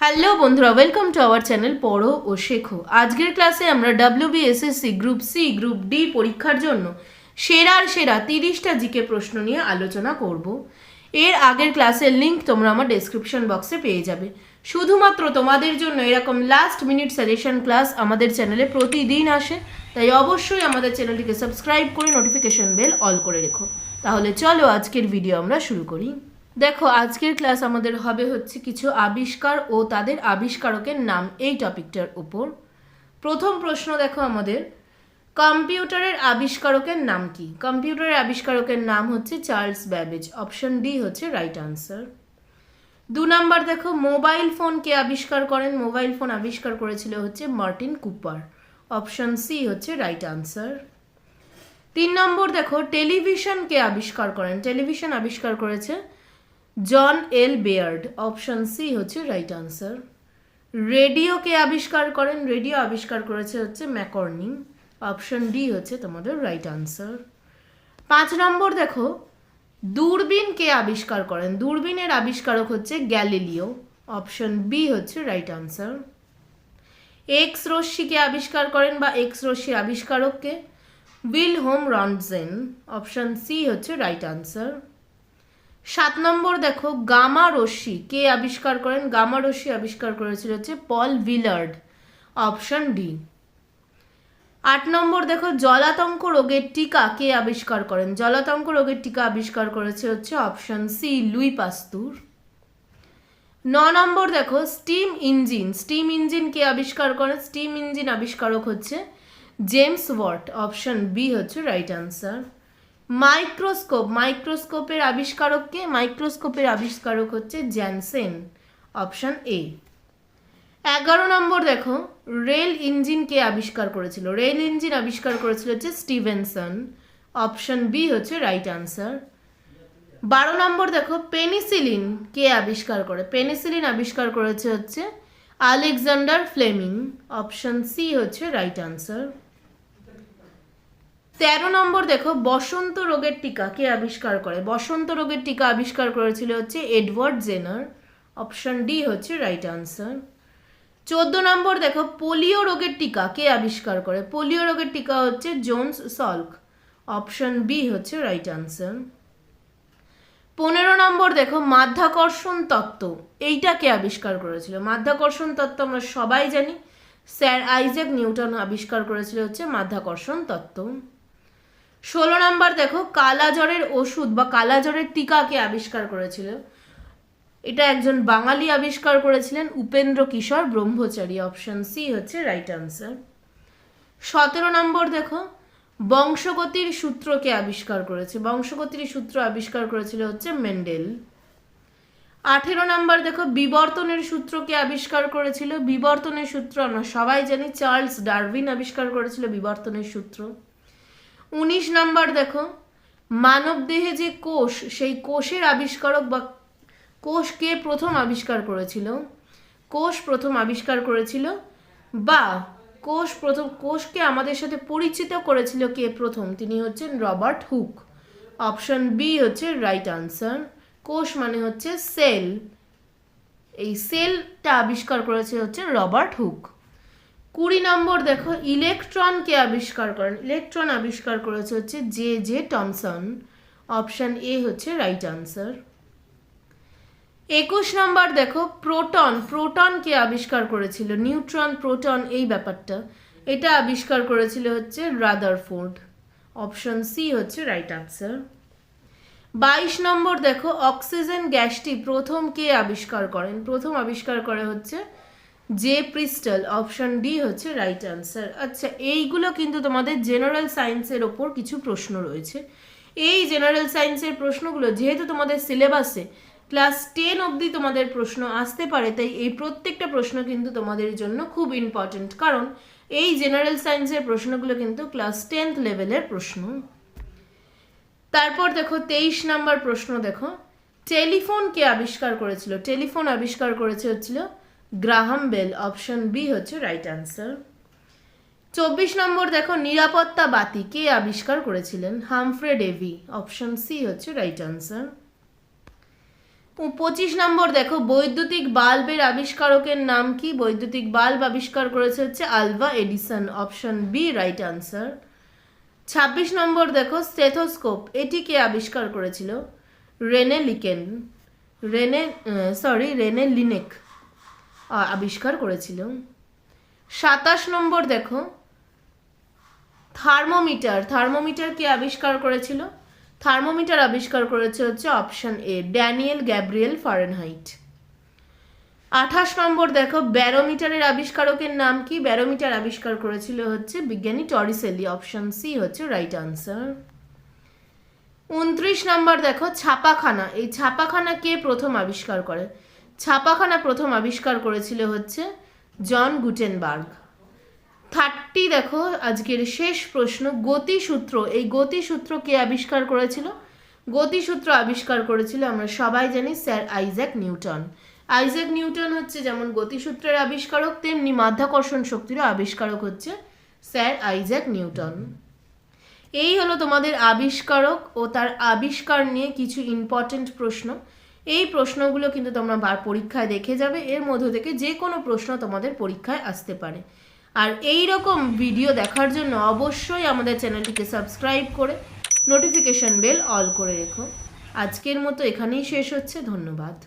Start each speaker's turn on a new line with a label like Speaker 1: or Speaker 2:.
Speaker 1: Hello বন্ধুরা, welcome to our channel পড়ো ও শেখো। আজকের ক্লাসে আমরা WBSSC group C group D পরীক্ষার জন্য সেরার সেরা 30টা জিকে প্রশ্ন নিয়ে আলোচনা করব। এর আগের ক্লাসের লিঙ্ক তোমরা আমার ডেসক্রিপশন বক্সে পেয়ে যাবে। শুধুমাত্র তোমাদের জন্য এরকম লাস্ট মিনিট সাজেশন ক্লাস আমাদের চ্যানেলে প্রতিদিন আসে, তাই অবশ্যই আমাদের চ্যানেলটিকে সাবস্ক্রাইব করে নোটিফিকেশন বেল অল করে রেখো। তাহলে চলো আজকের ভিডিও আমরা শুরু করি। দেখো, আজকের ক্লাস আমাদের হবে হচ্ছে কিছু আবিষ্কার ও তাদের আবিষ্কারকের নাম, এই টপিকটার উপর। প্রথম প্রশ্ন দেখো আমাদের, কম্পিউটারের আবিষ্কারকের নাম কি? কম্পিউটারের আবিষ্কারকের নাম হচ্ছে চার্লস ব্যাবেজ। অপশন ডি হচ্ছে রাইট আনসার। 2 নম্বর দেখো, মোবাইল ফোন কে আবিষ্কার করেন? মোবাইল ফোন আবিষ্কার করেছিল হচ্ছে মার্টিন কুপার। অপশন সি হচ্ছে রাইট আনসার। 3 নম্বর দেখো, টেলিভিশন কে আবিষ্কার করেন? টেলিভিশন আবিষ্কার করেছে জন এল বেয়ার্ড। অপশন সি হচ্ছে রাইট আনসার। রেডিও কে আবিষ্কার করেন? রেডিও আবিষ্কার করেছে হচ্ছে ম্যাকর্নি। অপশন ডি হচ্ছে তোমাদের রাইট আনসার। 5 নম্বর দেখো, দূরবীন কে আবিষ্কার করেন? দূরবীনের আবিষ্কারক হচ্ছে গ্যালিলিও। অপশন বি হচ্ছে রাইট আনসার। এক্স রশ্মিকে আবিষ্কার করেন বা এক্স রশ্মির আবিষ্কারককে উইলহেম রন্টজেন। অপশন সি হচ্ছে রাইট আনসার। 7 নম্বর দেখো, গামা রশ্মি কে আবিষ্কার করেন? গামা রশ্মি আবিষ্কার করেছিল হচ্ছে পল ভিলার্ড। Option D. 8 নম্বর দেখো, জলাতঙ্ক রোগের টিকা কে আবিষ্কার করেন? জলাতঙ্ক রোগের টিকা আবিষ্কার করেছে হচ্ছে অপশন সি লুই পাস্তুর। 9 নম্বর দেখো, স্টিম ইঞ্জিন। স্টিম ইঞ্জিন কে আবিষ্কার করেন? স্টিম ইঞ্জিন আবিষ্কারক হচ্ছে জেমস ওয়াট। অপশন বি হচ্ছে রাইট আনসার। মাইক্রোস্কোপ, মাইক্রোস্কোপের আবিষ্কারককে? মাইক্রোস্কোপের আবিষ্কারক হচ্ছে জ্যানসেন। Option A. 11 নম্বর দেখো, রেল ইঞ্জিন কে আবিষ্কার করেছিল? রেল ইঞ্জিন আবিষ্কার করেছিল হচ্ছে স্টিভেনসন। অপশন বি হচ্ছে রাইট আনসার। 12 নম্বর দেখো, পেনিসিলিন কে আবিষ্কার করে? পেনিসিলিন আবিষ্কার করেছে হচ্ছে আলেকজান্ডার ফ্লেমিং। অপশন সি হচ্ছে রাইট আনসার। 13 নম্বর দেখো, বসন্ত রোগের টিকা কে আবিষ্কার করে? বসন্ত রোগের টিকা আবিষ্কার করেছিল হচ্ছে এডওয়ার্ড জেনার। অপশন ডি হচ্ছে রাইট আনসার। 14 নম্বর দেখো, পোলিও রোগের টিকা কে আবিষ্কার করে? পোলিও রোগের টিকা হচ্ছে জোনস সল্ক। অপশন বি হচ্ছে রাইট আনসার। 15 নম্বর দেখো, মাধ্যাকর্ষণ তত্ত্ব, এইটা কে আবিষ্কার করেছিল? মাধ্যাকর্ষণ তত্ত্ব আমরা সবাই জানি, স্যার আইজ্যাক নিউটন আবিষ্কার করেছিল হচ্ছে মাধ্যাকর্ষণ তত্ত্ব। 16 নম্বর দেখো, কালাজ্বরের ওষুধ বা কালাজ্বরের টিকা কে আবিষ্কার করেছিল? এটা একজন বাঙালি আবিষ্কার করেছিলেন, উপেন্দ্র কিশোর ব্রহ্মচারী। অপশন সি হচ্ছে রাইট আনসার। 17 নম্বর দেখো, বংশগতির সূত্র কে আবিষ্কার করেছে? বংশগতির সূত্র আবিষ্কার করেছিল হচ্ছে মেন্ডেল। 18 নম্বর দেখো, বিবর্তনের সূত্র কে আবিষ্কার করেছিল? বিবর্তনের সূত্র আমরা সবাই জানি, চার্লস ডারউইন আবিষ্কার করেছিল বিবর্তনের সূত্র। 19 নম্বর দেখো, মানবদেহে যে কোষ, সেই কোষের আবিষ্কারক বা কোষ কে প্রথম আবিষ্কার করেছিল? কোষ প্রথম আবিষ্কার করেছিল বা কোষকে আমাদের সাথে পরিচিত করেছিল কে প্রথম? তিনি হচ্ছেন রবার্ট হুক। অপশন বি হচ্ছে রাইট আনসার। কোষ মানে হচ্ছে সেল, এই সেলটা আবিষ্কার করেছে হচ্ছে রবার্ট হুক। 20 নম্বর দেখো, ইলেকট্রন কে আবিষ্কার করেন? ইলেকট্রন আবিষ্কার করেছে হচ্ছে J J Thomson. Option A হচ্ছে রাইট আনসার। 21 নম্বর দেখো, প্রোটন। প্রোটন কে আবিষ্কার করেছিল? নিউট্রন প্রোটন এই ব্যাপারটা, এটা আবিষ্কার করেছিল হচ্ছে রাদারফোর্ড। অপশন সি হচ্ছে রাইট আনসার। 22 নম্বর দেখো, অক্সিজেন গ্যাসটি প্রথম কে আবিষ্কার করেন? প্রথম আবিষ্কার করে হচ্ছে জে প্রিস্টল। অপশন ডি হচ্ছে রাইট আনসার। আচ্ছা, এইগুলো কিন্তু তোমাদের জেনারেল সায়েন্সের ওপর কিছু প্রশ্ন রয়েছে। এই জেনারেল সায়েন্সের প্রশ্নগুলো যেহেতু তোমাদের সিলেবাসে ক্লাস 10 অবধি তোমাদের প্রশ্ন আসতে পারে, তাই এই প্রত্যেকটা প্রশ্ন কিন্তু তোমাদের জন্য খুব ইম্পর্টেন্ট, কারণ এই জেনারেল সায়েন্সের প্রশ্নগুলো কিন্তু ক্লাস 10th লেভেলের প্রশ্ন। তারপর দেখো 23 নাম্বার প্রশ্ন দেখো, টেলিফোন কে আবিষ্কার করেছিল? টেলিফোন আবিষ্কার করেছে হচ্ছিল গ্রাহাম বেল। অপশন বি হচ্ছে রাইট আনসার। 24 নম্বর দেখো, নিরাপত্তা বাতি কে আবিষ্কার করেছিলেন? Humphry Davy. অপশন সি হচ্ছে রাইট আনসার। 25 নম্বর দেখো, বৈদ্যুতিক বাল্বের আবিষ্কারকের নাম কি? বৈদ্যুতিক বাল্ব আবিষ্কার করেছে হচ্ছে Alva Edison, option B right answer. 26 নম্বর দেখো, স্টেথোস্কোপ এটি কে আবিষ্কার করেছিল? রেনে লিনেক আবিষ্কার করেছিল। 27 নম্বর দেখো, থার্মোমিটার কে আবিষ্কার করেছিল? থার্মোমিটার আবিষ্কার করেছে হচ্ছে option A Daniel Gabriel Fahrenheit. 28 নম্বর দেখো, ব্যারোমিটারের আবিষ্কারকের নাম কি? ব্যারোমিটার আবিষ্কার করেছিল হচ্ছে বিজ্ঞানী টরিসেলি, অপশন সি হচ্ছে রাইট আনসার। 29 নম্বর দেখো, ছাপাখানা, এই ছাপাখানা কে প্রথম আবিষ্কার করে? ছাপাখানা প্রথম আবিষ্কার করেছিল হচ্ছে জন গুটেনবার্গ। 30 দেখো, আজকের শেষ প্রশ্ন, গতিসূত্র, এই গতিসূত্র কে আবিষ্কার করেছিল? গতিসূত্র আবিষ্কার করেছিল আমরা সবাই জানি sir Isaac Newton. Isaac Newton হচ্ছে যেমন গতিসূত্রের আবিষ্কারক, তেমনি মাধ্যাকর্ষণ শক্তিরও আবিষ্কারক হচ্ছে স্যার আইজ্যাক নিউটন। এই হলো তোমাদের আবিষ্কারক ও তার আবিষ্কার নিয়ে কিছু ইম্পর্টেন্ট প্রশ্ন। এই প্রশ্নগুলো কিন্তু তোমরা পরীক্ষায় দেখে যাবে, এর মধ্য থেকে যে কোনো প্রশ্ন তোমাদের পরীক্ষায় আসতে পারে। আর এই রকম ভিডিও দেখার জন্য অবশ্যই আমাদের চ্যানেলটিকে সাবস্ক্রাইব করে নোটিফিকেশন বেল অল করে রেখো। আজকের মতো এখানেই শেষ হচ্ছে, ধন্যবাদ।